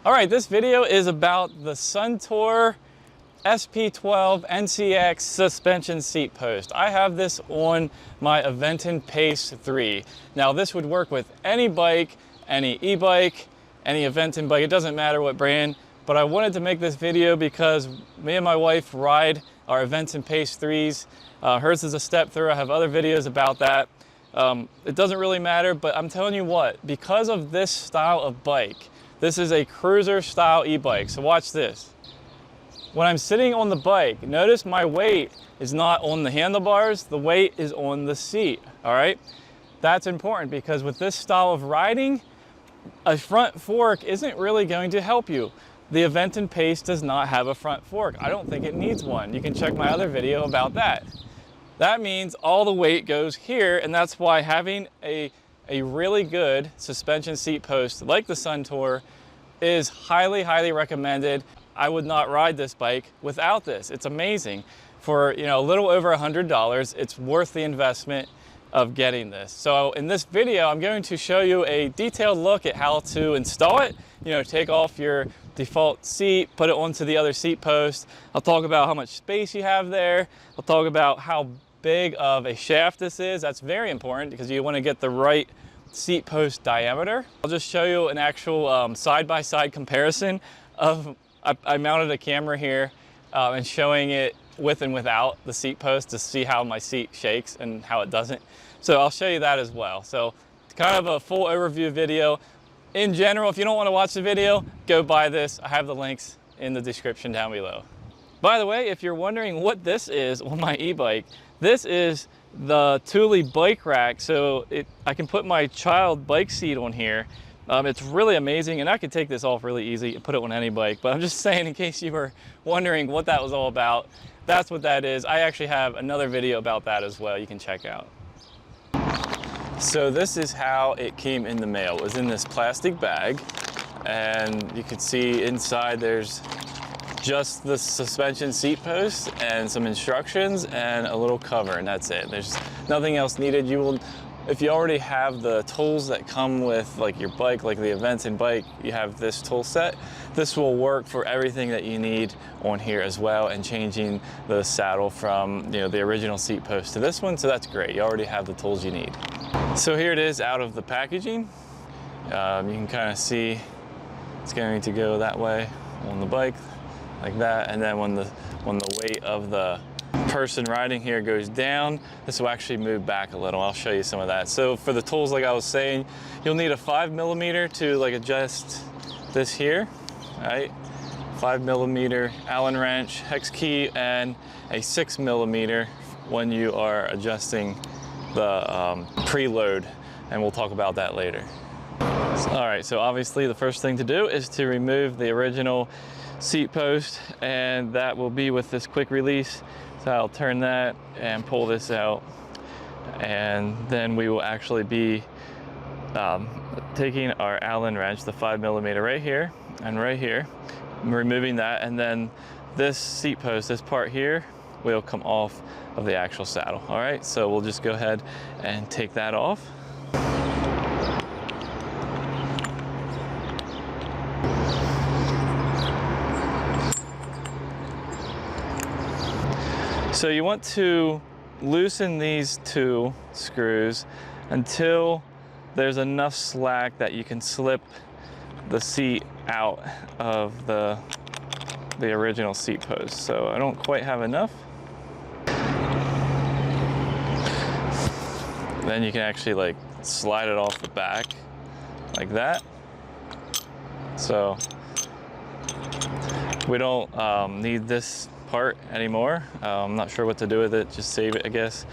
All right, this video is about the Suntour SP12 NCX suspension seat post. I have this on my Aventon Pace 3. Now this would work with any bike, any e-bike, any Aventon bike, it doesn't matter what brand, but I wanted to make this video because me and my wife ride our Aventon Pace 3s. Hers is a step through, I have other videos about that. It doesn't really matter, but I'm telling you what, because of this style of bike, this is a cruiser style e-bike, so watch this. When I'm sitting on the bike, notice my weight is not on the handlebars, the weight is on the seat, all right? That's important because with this style of riding, a front fork isn't really going to help you. The Aventon Pace does not have a front fork. I don't think it needs one. You can check my other video about that. That means all the weight goes here, and that's why having a really good suspension seat post like the Suntour is highly, highly recommended. I would not ride this bike without this. It's amazing. For a little over $100, it's worth the investment of getting this. So in this video, I'm going to show you a detailed look at how to install it. Take off your default seat, put it onto the other seat post. I'll talk about how much space you have there. I'll talk about how big of a shaft this is. That's very important because you want to get the right seat post diameter. I'll just show you an actual side-by-side comparison of, I mounted a camera here and showing it with and without the seat post to see how my seat shakes and how it doesn't. So I'll show you that as well. So it's kind of a full overview video. In general, if you don't want to watch the video, go buy this. I have the links in the description down below. By the way, if you're wondering what this is on my e-bike, this is the Thule bike rack. So I can put my child bike seat on here. It's really amazing, and I could take this off really easy and put it on any bike, but I'm just saying in case you were wondering what that was all about, that's what that is. I actually have another video about that as well you can check out. So this is how it came in the mail. It was in this plastic bag, and you can see inside there's just the suspension seat post and some instructions and a little cover, and that's it. There's nothing else needed. If you already have the tools that come with like your bike, like the Aventon bike, you have this tool set. This will work for everything that you need on here as well, and changing the saddle from the original seat post to this one, so that's great. You already have the tools you need. So here it is out of the packaging. You can kind of see it's going to go that way on the bike, like that, and then when the weight of the person riding here goes down, this will actually move back a little. I'll show you some of that. So for the tools, like I was saying, you'll need a 5mm to adjust this here, right? 5mm Allen wrench, hex key, and a 6mm when you are adjusting the preload, and we'll talk about that later. All right, so obviously the first thing to do is to remove the original seat post, and that will be with this quick release. So I'll turn that and pull this out, and then we will actually be taking our Allen wrench, the 5mm right here and right here, removing that, and then this seat post, this part here, will come off of the actual saddle. All right, so we'll just go ahead and take that off. So you want to loosen these two screws until there's enough slack that you can slip the seat out of the original seat post. So I don't quite have enough. Then you can actually slide it off the back like that. So we don't need this part anymore. I'm not sure what to do with it, just save it, I guess.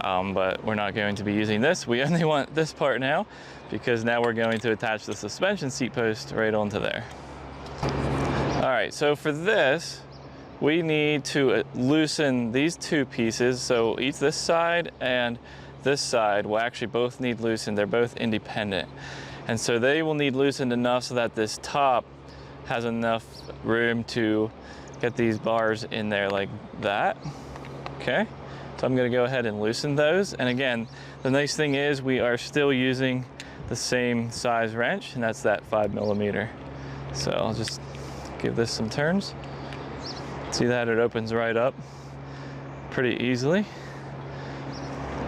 But we're not going to be using this. We only want this part now, because now we're going to attach the suspension seat post right onto there. All right, so for this, we need to loosen these two pieces. So each this side and this side will actually both need loosened. They're both independent. And so they will need loosened enough so that this top has enough room to get these bars in there like that. Okay, so I'm gonna go ahead and loosen those. And again, the nice thing is we are still using the same size wrench, and that's that 5mm. So I'll just give this some turns. See that it opens right up pretty easily.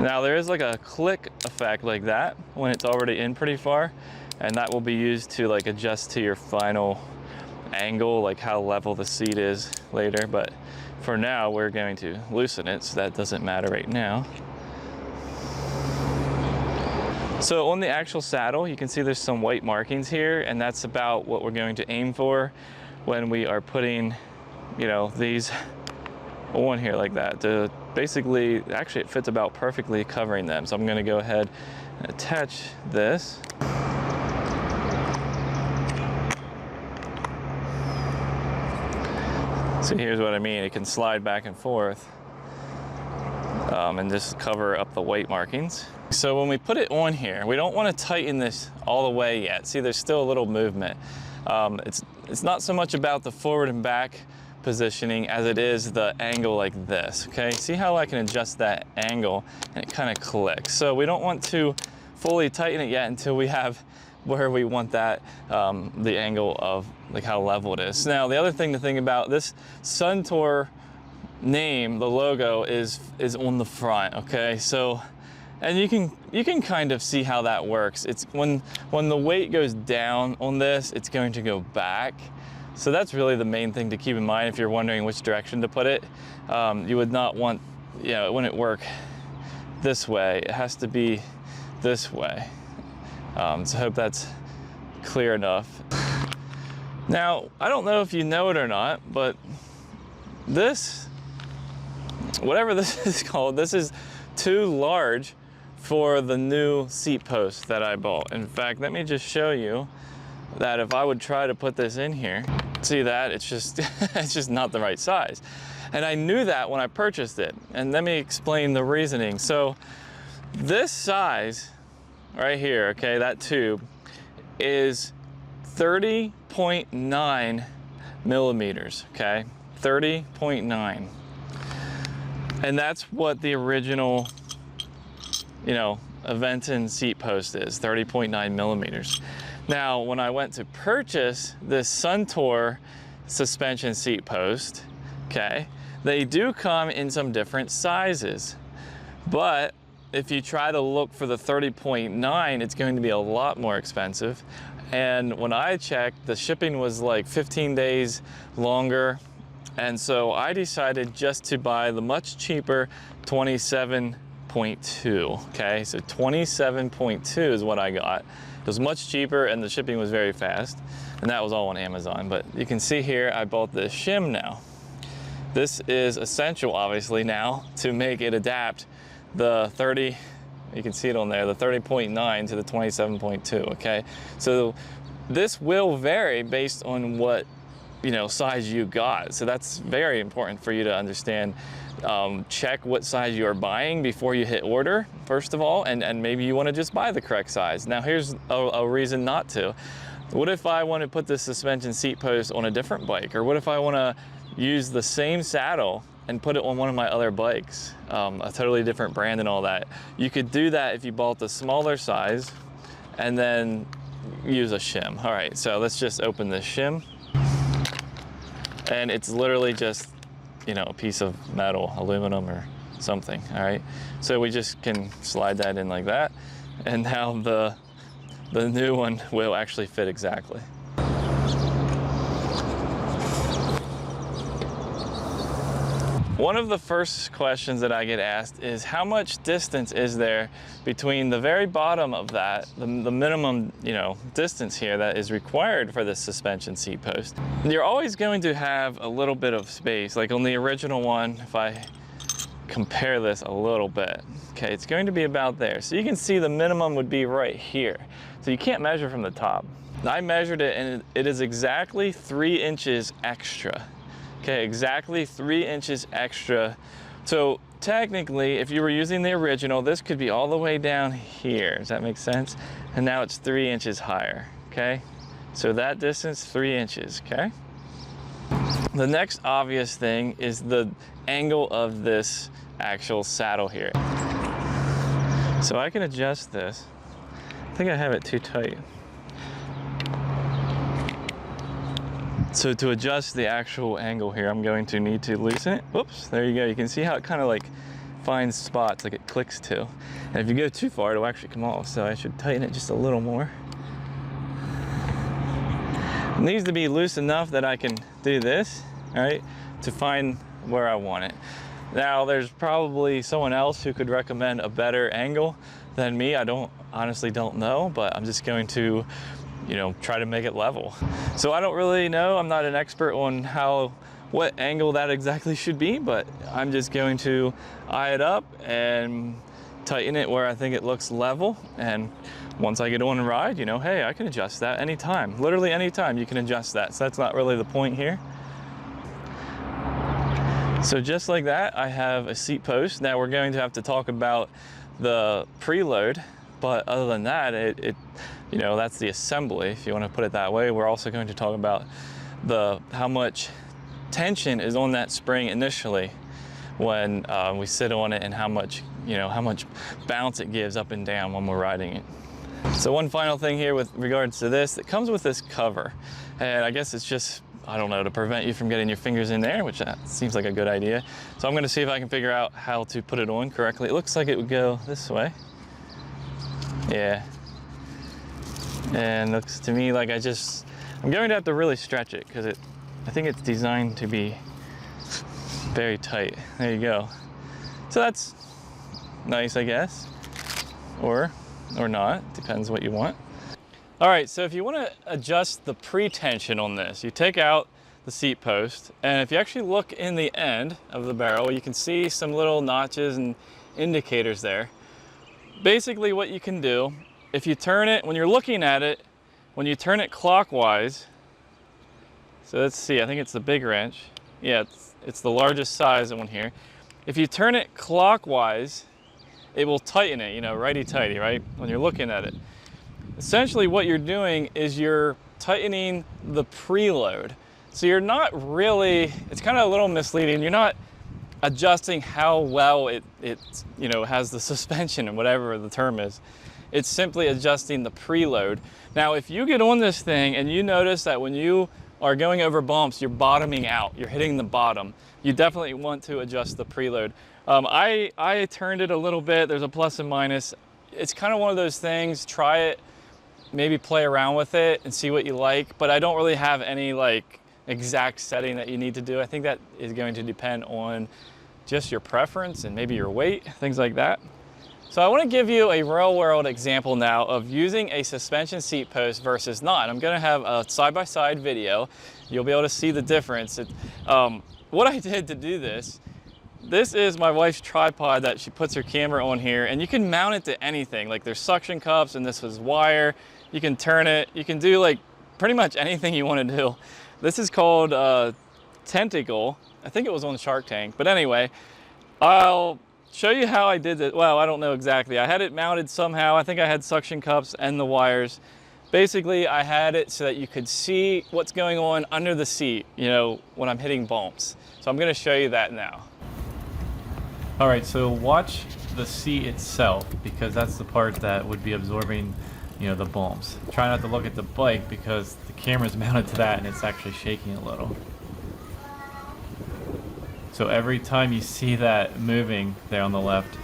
Now there is like a click effect like that when it's already in pretty far, and that will be used to like adjust to your final angle, like how level the seat is later. But for now, we're going to loosen it, so that doesn't matter right now. So on the actual saddle, you can see there's some white markings here, and that's about what we're going to aim for when we are putting, you know, these on here like that. To basically, actually it fits about perfectly covering them. So I'm gonna go ahead and attach this. So here's what I mean, it can slide back and forth and just cover up the white markings. So when we put it on here, we don't want to tighten this all the way yet. See, there's still a little movement. It's not so much about the forward and back positioning as it is the angle like this, okay? See how I can adjust that angle and it kind of clicks. So we don't want to fully tighten it yet until we have where we want that, the angle of like how level it is. Now, the other thing to think about, this Suntour name, the logo is on the front, okay? So, and you can kind of see how that works. It's when the weight goes down on this, it's going to go back. So that's really the main thing to keep in mind if you're wondering which direction to put it. You would not want, you know, it wouldn't work this way. It has to be this way. So I hope that's clear enough. Now, I don't know if you know it or not, but this, whatever this is called, this is too large for the new seat post that I bought. In fact, let me just show you that if I would try to put this in here, see that? It's just, it's just not the right size. And I knew that when I purchased it. And let me explain the reasoning. So this size right here, okay, that tube is 30.9 millimeters, okay? 30.9. And that's what the original, you know, Aventon seat post is, 30.9 millimeters. Now, when I went to purchase this Suntour suspension seat post, okay, they do come in some different sizes. But if you try to look for the 30.9, it's going to be a lot more expensive. And when I checked, the shipping was like 15 days longer. And so I decided just to buy the much cheaper 27.2, okay? So 27.2 is what I got. It was much cheaper and the shipping was very fast, and that was all on Amazon. But you can see here, I bought this shim now. This is essential, obviously, now to make it adapt the 30, you can see it on there, the 30.9 to the 27.2, okay? So this will vary based on what, you know, size you got. So that's very important for you to understand. Check what size you are buying before you hit order, first of all, and maybe you want to just buy the correct size. Now here's a reason not to. What if I want to put this suspension seat post on a different bike? Or what if I want to use the same saddle and put it on one of my other bikes, a totally different brand and all that? You could do that if you bought the smaller size and then use a shim. All right, so let's just open this shim. And it's literally just, you know, a piece of metal, aluminum or something, all right? So we just can slide that in like that, and now the new one will actually fit exactly. One of the first questions that I get asked is how much distance is there between the very bottom of that, the minimum, you know, distance here that is required for this suspension seat post. You're always going to have a little bit of space. Like on the original one, if I compare this a little bit, okay, it's going to be about there. So you can see the minimum would be right here. So you can't measure from the top. I measured it and it is exactly 3 inches extra. Okay, exactly 3 inches extra. So technically, if you were using the original, this could be all the way down here. Does that make sense? And now it's 3 inches higher, okay? So that distance, 3 inches, okay? The next obvious thing is the angle of this actual saddle here. So I can adjust this. I think I have it too tight. So to adjust the actual angle here, I'm going to need to loosen it. Whoops, there you go. You can see how it kind of like finds spots, like it clicks to. And if you go too far, it'll actually come off. So I should tighten it just a little more. It needs to be loose enough that I can do this, all right, to find where I want it. Now, there's probably someone else who could recommend a better angle than me. I honestly don't know, but I'm just going to, you know, try to make it level. So I don't really know. I'm not an expert on what angle that exactly should be, but I'm just going to eye it up and tighten it where I think it looks level. And once I get on a ride, you know, hey, I can adjust that anytime. Literally anytime you can adjust that. So that's not really the point here. So just like that, I have a seat post. Now we're going to have to talk about the preload, but other than that, you know, that's the assembly, if you want to put it that way. We're also going to talk about how much tension is on that spring initially when we sit on it, and how much bounce it gives up and down when we're riding it. So one final thing here with regards to this, it comes with this cover, and I guess it's just, I don't know, to prevent you from getting your fingers in there, which seems like a good idea. So I'm going to see if I can figure out how to put it on correctly. It looks like it would go this way. Yeah. And looks to me like I'm going to have to really stretch it, because I think it's designed to be very tight. There you go. So that's nice, I guess, or not, depends what you want. All right, so if you want to adjust the pre-tension on this, you take out the seat post, and if you actually look in the end of the barrel, you can see some little notches and indicators there. Basically what you can do, if you turn it, when you're looking at it, when you turn it clockwise, so let's see, I think it's the big wrench. Yeah, it's the largest size one here. If you turn it clockwise, it will tighten it, you know, righty-tighty, right? When you're looking at it. Essentially what you're doing is you're tightening the preload. So you're not really, it's kind of a little misleading. You're not adjusting how well it you know, has the suspension and whatever the term is. It's simply adjusting the preload. Now, if you get on this thing and you notice that when you are going over bumps, you're bottoming out, you're hitting the bottom, you definitely want to adjust the preload. I turned it a little bit. There's a plus and minus. It's kind of one of those things, try it, maybe play around with it and see what you like, but I don't really have any like exact setting that you need to do. I think that is going to depend on just your preference and maybe your weight, things like that. So I want to give you a real world example now of using a suspension seat post versus not. I'm going to have a side-by-side video. You'll be able to see the difference. What I did to do this is my wife's tripod that she puts her camera on here, and you can mount it to anything. Like there's suction cups, and this was wire. You can turn it. You can do like pretty much anything you want to do. This is called Tentacle. I think it was on Shark Tank. But anyway, I'll show you how I did it. Well, I don't know exactly. I had it mounted somehow. I think I had suction cups and the wires. Basically, I had it so that you could see what's going on under the seat, you know, when I'm hitting bumps. So I'm going to show you that now. All right, so watch the seat itself, because that's the part that would be absorbing, you know, the bumps. Try not to look at the bike because the camera's mounted to that and it's actually shaking a little. So every time you see that moving there on the left,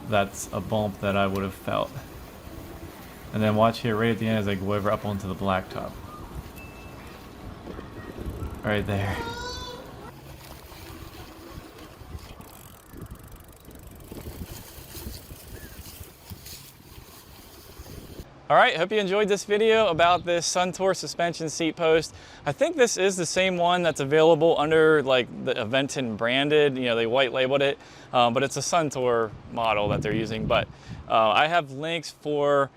that's a bump that I would have felt. And then watch here right at the end as I go over up onto the blacktop. Right there. All right, hope you enjoyed this video about this Suntour suspension seat post. I think this is the same one that's available under like the Aventon branded, you know, they white labeled it, but it's a Suntour model that they're using. But I have links for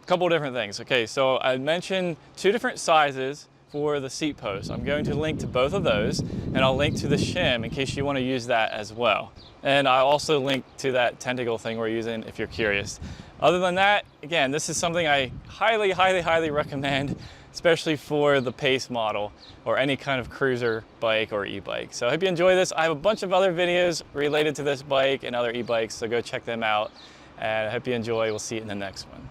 a couple different things. Okay, so I mentioned 2 different sizes for the seat post. I'm going to link to both of those, and I'll link to the shim in case you want to use that as well. And I'll also link to that tentacle thing we're using if you're curious. Other than that, again, this is something I highly, highly, highly recommend, especially for the Pace model or any kind of cruiser bike or e-bike. So I hope you enjoy this. I have a bunch of other videos related to this bike and other e-bikes, so go check them out. And I hope you enjoy. We'll see you in the next one.